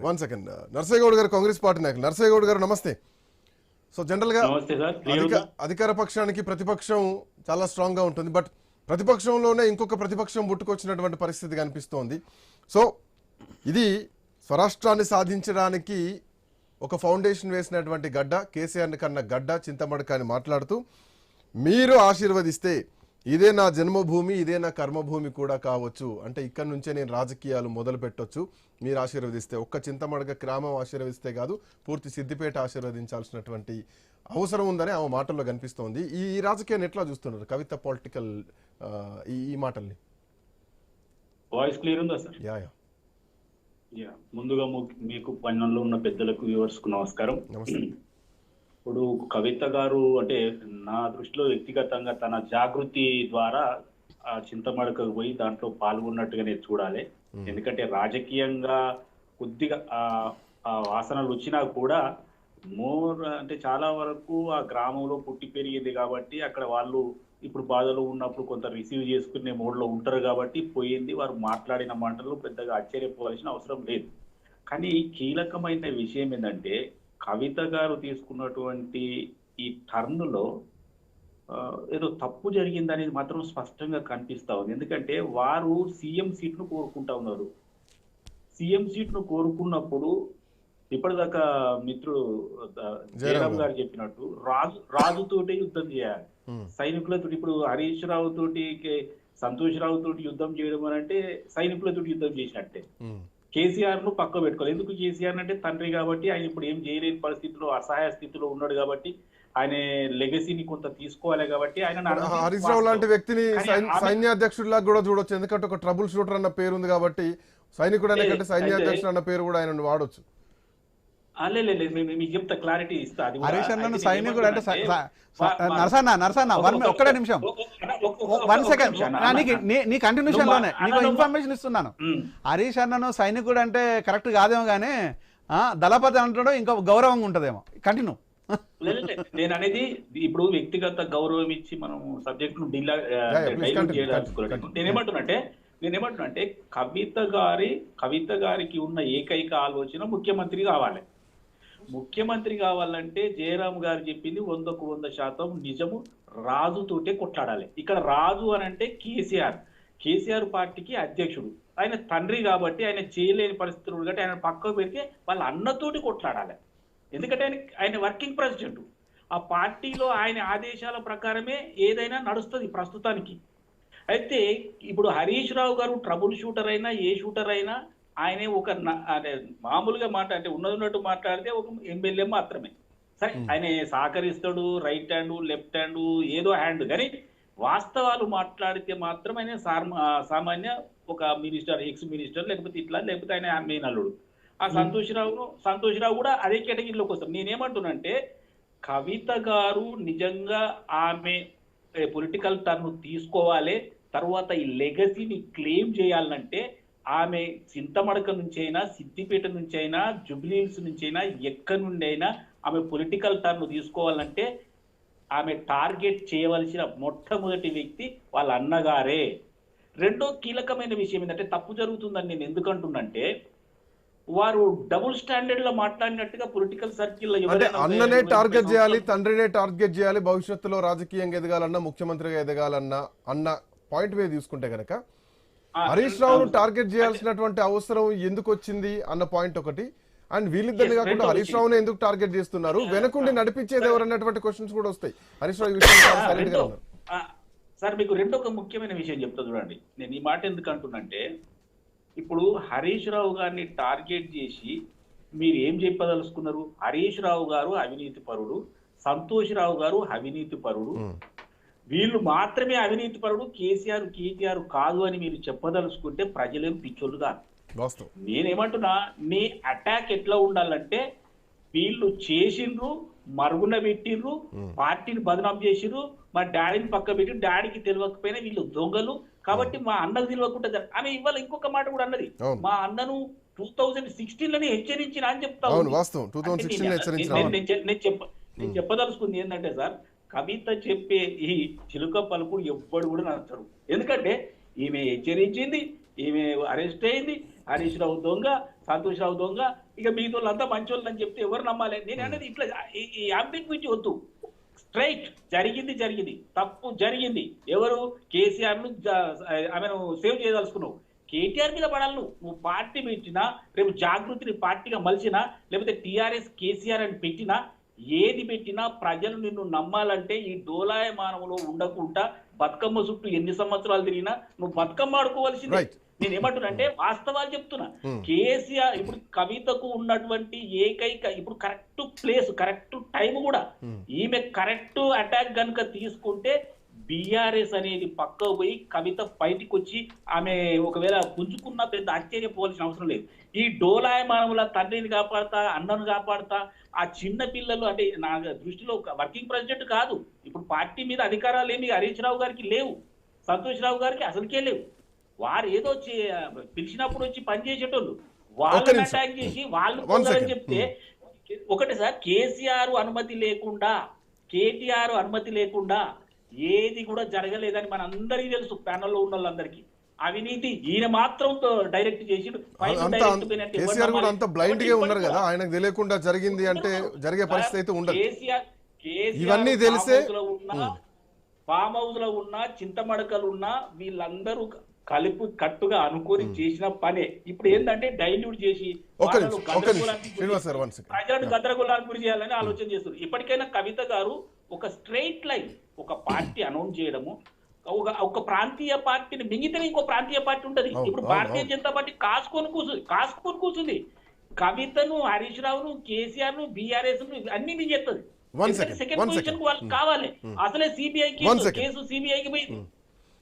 One second. Narsaiah Goud గారు, Congress party నాయకులు. నర్సయ్య గౌడ్ గారు నమస్తే. సో జనరల్ గా అధికార పక్షానికి ప్రతిపక్షం చాలా స్ట్రాంగ్ గా ఉంటుంది, బట్ ప్రతిపక్షంలోనే ఇంకొక ప్రతిపక్షం పుట్టుకొచ్చినటువంటి పరిస్థితి కనిపిస్తోంది. సో ఇది స్వరాష్ట్రాన్ని సాధించడానికి ఒక ఫౌండేషన్ వేసినటువంటి గడ్డ, కేసీఆర్ని కన్నా గడ్డ, చింతమడక అని మాట్లాడుతూ మీరు ఆశీర్వదిస్తే ఇదే నా జన్మభూమి, ఇదే నా కర్మభూమి కూడా కావచ్చు, అంటే ఇక్కడ నుంచే నేను రాజకీయాలు మొదలు పెట్టొచ్చు మీరు ఆశీర్వదిస్తే. ఒక్క చింతమడక గ్రామం ఆశీర్వదిస్తే కాదు, పూర్తి సిద్దిపేట ఆశీర్వదించాల్సినటువంటి అవసరం ఉందని ఆమె మాటల్లో కనిపిస్తోంది. ఈ రాజకీయాన్ని ఎట్లా చూస్తున్నారు కవిత పొలిటికల్ ఈ మాటల్ని? వాయిస్ క్లియర్ ఉందా సార్? యా. ముందుగా మీకు పన్నెండులో ఉన్న పెద్దలకు వ్యూవర్స్ కు నమస్కారం. ఇప్పుడు కవిత గారు అంటే నా దృష్టిలో వ్యక్తిగతంగా తన జాగృతి ద్వారా ఆ చింతమడకకు పోయి దాంట్లో పాల్గొన్నట్టుగానే చూడాలి. ఎందుకంటే రాజకీయంగా కొద్దిగా ఆ వాసనలు వచ్చినా కూడా అంటే చాలా వరకు ఆ గ్రామంలో పుట్టి పెరిగింది కాబట్టి అక్కడ వాళ్ళు ఇప్పుడు బాధలో ఉన్నప్పుడు కొంత రిసీవ్ చేసుకునే మోడ్లో ఉంటారు కాబట్టి పోయింది. వారు మాట్లాడిన మాటలు పెద్దగా ఆశ్చర్యపోవాల్సిన అవసరం లేదు. కానీ కీలకమైన విషయం ఏంటంటే కవిత గారు తీసుకున్నటువంటి ఈ టర్న్లో ఏదో తప్పు జరిగిందనేది మాత్రం స్పష్టంగా కనిపిస్తా ఉంది. ఎందుకంటే వారు సీఎం సీట్ను కోరుకుంటా ఉన్నారు. సీఎం సీట్ను కోరుకున్నప్పుడు ఇప్పటిదాకా మిత్రుడు జయరామ్ గారు చెప్పినట్టు రాజుతోటి యుద్ధం చేయాలి, సైనికులతో. ఇప్పుడు హరీష్ రావు తోటి సంతోష్ రావు తోటి యుద్ధం చేయడం అని అంటే సైనికులతో యుద్ధం చేసినట్టే. కేసీఆర్ ను పక్క పెట్టుకోవాలి. ఎందుకు కేసీఆర్ అంటే తండ్రి కాబట్టి ఆయన ఇప్పుడు ఏం చేయలేని పరిస్థితిలో, అసహాయ స్థితిలో ఉన్నాడు కాబట్టి ఆయన లెగసీని కొంత తీసుకోవాలి కాబట్టి ఆయన హరీష్ రావు లాంటి వ్యక్తిని సైన్యాధ్యక్షుడిలా కూడా చూడొచ్చు. ఎందుకంటే ఒక ట్రబుల్ షూటర్ అన్న పేరు ఉంది కాబట్టి సైనికుడు అనే కంటే సైన్యాధ్యక్షుడు అన్న పేరు కూడా ఆయన వాడొచ్చు. మీకు చెప్తా, క్లారిటీ ఇస్తా. హరీష్ అన్న సైనికుడు అంటే నరసన్న ఒక్కడే నిమిషం, 1 సెకండ్, నీ కంటిన్యూషన్ లోనే నీకు ఇన్ఫర్మేషన్ ఇస్తున్నాను. హరీష్ అన్నను సైనికుడు అంటే కరెక్ట్ కాదేమో కానీ దళపతి అంటాడు ఇంకా గౌరవంగా ఉంటదేమో. కంటిన్యూ. నేను అనేది ఇప్పుడు వ్యక్తిగత గౌరవం ఇచ్చి మనం సబ్జెక్ట్ ను డైల్యూట్ చేయదలుచుకోలేదు. నేనేమంటున్నా కవిత గారికి ఉన్న ఏకైక ఆలోచన ముఖ్యమంత్రి కావాలి. ముఖ్యమంత్రి కావాలంటే జయరామ్ గారు చెప్పింది 100% నిజము. రాజుతోటే కొట్లాడాలి. ఇక్కడ రాజు అని అంటే కేసీఆర్ పార్టీకి అధ్యక్షుడు. ఆయన తండ్రి కాబట్టి ఆయన చేయలేని పరిస్థితులు కాబట్టి ఆయన పక్కకు పెడితే వాళ్ళ అన్నతోటి కొట్లాడాలి. ఎందుకంటే ఆయన వర్కింగ్ ప్రెసిడెంట్. ఆ పార్టీలో ఆయన ఆదేశాల ప్రకారమే ఏదైనా నడుస్తుంది ప్రస్తుతానికి. అయితే ఇప్పుడు హరీష్ రావు గారు ట్రబుల్ షూటర్ అయినా ఏ షూటర్ అయినా ఆయనే ఒక అంటే మామూలుగా అంటే ఉన్నట్టు మాట్లాడితే ఒక ఎమ్మెల్యే మాత్రమే. సరే ఆయన సహకరిస్తాడు, రైట్ హ్యాండ్ లెఫ్ట్ హ్యాండ్ ఏదో హ్యాండ్, కానీ వాస్తవాలు మాట్లాడితే మాత్రం ఆయన సామాన్య ఒక మినిస్టర్, ఎక్స్ మినిస్టర్, లేకపోతే ఇట్లా, లేకపోతే ఆయన మెయిన్ అల్లుడు. ఆ సంతోష్ రావు కూడా అదే కేటగిరీలోకి వస్తాం. నేనేమంటున్నానంటే కవిత గారు నిజంగా ఆమె పొలిటికల్ టర్న్ తీసుకోవాలి, తర్వాత ఈ లెగసీని క్లెయిమ్ చేయాలంటే ఆమె చింతమడక నుంచైనా, సిద్దిపేట నుంచైనా, జుబ్లీహిల్స్ నుంచైనా, ఎక్కడి నుండి అయినా ఆమె పొలిటికల్ టర్న్ తీసుకోవాలంటే ఆమె టార్గెట్ చేయవలసిన మొట్టమొదటి వ్యక్తి వాళ్ళ అన్నగారే. రెండో కీలకమైన విషయం ఏంటంటే తప్పు జరుగుతుందని నేను ఎందుకంటున్నంటే వారు డబుల్ స్టాండర్డ్ లో మాట్లాడినట్టుగా పొలిటికల్ సర్కిల్ అన్ననే టార్గెట్ చేయాలి, తండ్రినే టార్గెట్ చేయాలి, భవిష్యత్తులో రాజకీయంగా ఎదగాలన్నా, ముఖ్యమంత్రిగా ఎదగాలన్నా అన్న పాయింట్ మీద తీసుకుంటే కనుక హరీష్ రావును టార్గెట్ చేయాల్సినటువంటి అవసరం ఎందుకు వచ్చింది అన్న పాయింట్ ఒకటి. అండ్ వీళ్ళిద్దరిని కాకుండా హరీష్ రావును ఎందుకు టార్గెట్ చేస్తున్నారు, వెనకుండి నడిపించేది ఎవరన్నటువంటి క్వశ్చన్స్ కూడా వస్తాయి. హరీష్ రావు సార్ మీకు రెండొక ముఖ్యమైన విషయం చెప్తా చూడండి. నేను ఈ మాట ఎందుకు అంటున్నంటే ఇప్పుడు హరీష్ రావు గారిని టార్గెట్ చేసి మీరు ఏం చెప్పదలుచుకున్నారు? హరీష్ రావు గారు అవినీతి పరుడు, సంతోష్ రావు గారు అవినీతి పరుడు, వీళ్ళు మాత్రమే అవినీతి పరుడు, కేసీఆర్ కాదు అని మీరు చెప్పదలుచుకుంటే ప్రజలేం పిచ్చోళ్ళు కాదు. నేనేమంటున్నా, మీ అటాక్ ఎట్లా ఉండాలంటే వీళ్ళు చేసిండ్రు, మరుగున పెట్టిండ్రు, పార్టీని బదనాం చేసిర్రు, మా డాడీని పక్క పెట్టి డాడీకి తెలియకపోయినా వీళ్ళు దొంగలు కాబట్టి మా అన్నకు తెలియకుండా ఆమె ఇవాళ ఇంకొక మాట కూడా అన్నది, మా అన్నను 2016 హెచ్చరించిన అని చెప్తా. నేను చెప్పదలుచుకుంది ఏంటంటే సార్, కవిత చెప్పే ఈ చిలుక పలుకుడు ఎవ్వడు కూడా నచ్చడు. ఎందుకంటే ఈమె హెచ్చరించింది, ఈమె అరెస్ట్ అయింది, హరీష్ రావు దొంగ, సంతోష్ రావు దొంగ, ఇక మిగతా వాళ్ళంతా మంచి వాళ్ళు అని చెప్తే ఎవరు నమ్మాలి? నేను అనేది ఇట్లా ఈ అంబిగ్విటీ వద్దు. స్ట్రైట్ జరిగింది, తప్పు జరిగింది. ఎవరు? కేసీఆర్ ను ఆమెను సేవ్ చేయదలుచుకున్నావు. కేటీఆర్ మీద పడాలి. నువ్వు పార్టీ పెట్టినా, రేపు జాగృతిని పార్టీగా మలిచినా, లేకపోతే టీఆర్ఎస్ కేసీఆర్ అని పెట్టినా, ఏది పెట్టినా ప్రజలు నిన్ను నమ్మాలంటే ఈ డోలాయమానంలో ఉండకుండా బతుకమ్మ చుట్టూ ఎన్ని సంవత్సరాలు తిరిగినా నువ్వు బతుకమ్మ ఆడుకోవాల్సిందే. నేను ఏమంటున్నానంటే వాస్తవాలు చెప్తున్నా. కేసీఆర్ ఇప్పుడు కవితకు ఉన్నటువంటి ఏకైక ఇప్పుడు కరెక్ట్ ప్లేస్, కరెక్ట్ టైం కూడా, ఈమె కరెక్ట్ అటాక్ గనుక తీసుకుంటే బీఆర్ఎస్ అనేది పక్కకు పోయి కవిత బయటికి వచ్చి ఆమె ఒకవేళ పుంజుకున్నా పెద్ద ఆశ్చర్యపోవాల్సిన అవసరం లేదు. ఈ డోలాయమానముల తండ్రిని కాపాడతా, అన్నను కాపాడతా, ఆ చిన్న పిల్లలు అంటే నా దృష్టిలో వర్కింగ్ ప్రెసిడెంట్ కాదు, ఇప్పుడు పార్టీ మీద అధికారాలు ఏమి హరీష్ రావు గారికి లేవు, సంతోష్ రావు గారికి అసలుకే లేవు. వారు ఏదో పిలిచినప్పుడు వచ్చి పనిచేసేటోళ్ళు, వాళ్ళని అటాక్ చేసి వాళ్ళు చెప్తే ఒకటి సార్, కేసీఆర్ అనుమతి లేకుండా, కేటీఆర్ అనుమతి లేకుండా ఏది కూడా జరగలేదని మన అందరికీ తెలుసు, ప్యానల్లో ఉన్న వాళ్ళందరికీ. అవినీతి ఈయన మాత్రం డైరెక్ట్ చేసి కేసీఆర్ కూడా అంత బ్లైండ్ గా ఉన్నారు కదా, ఆయనకు తెలియకుండా జరిగింది అంటే జరిగే పరిస్థితి ఉండదు. కేసీఆర్ ఇవన్నీ తెలిసే ఫామ్ హౌస్ లో ఉన్న చింతమడకలు ఉన్న వీళ్ళందరూ కలిపి కట్టుగా అనుకొని చేసిన పనే. ఇప్పుడు ఏంటంటే డైల్యూట్ చేసి ప్రజలను గందరగోళానికి గురి చేయాలని ఆలోచన చేస్తున్నారు. ఇప్పటికైనా కవిత గారు ఒక స్ట్రైట్ లైన్, ఒక పార్టీ అనౌన్స్ చేయడము, ఒక ప్రాంతీయ పార్టీని మింగితే ఇంకో ప్రాంతీయ పార్టీ ఉంటది. ఇప్పుడు భారతీయ జనతా పార్టీ కాసుకొని కూర్చుంది. కవితను, హరీష్ రావును, కేసీఆర్ ను, బీఆర్ఎస్ ను అన్ని మింగేస్తుంది. సెకండ్ పొజిషన్ వాళ్ళకి కావాలి. అసలే సిబిఐ కేసు సిబిఐకి పోయింది.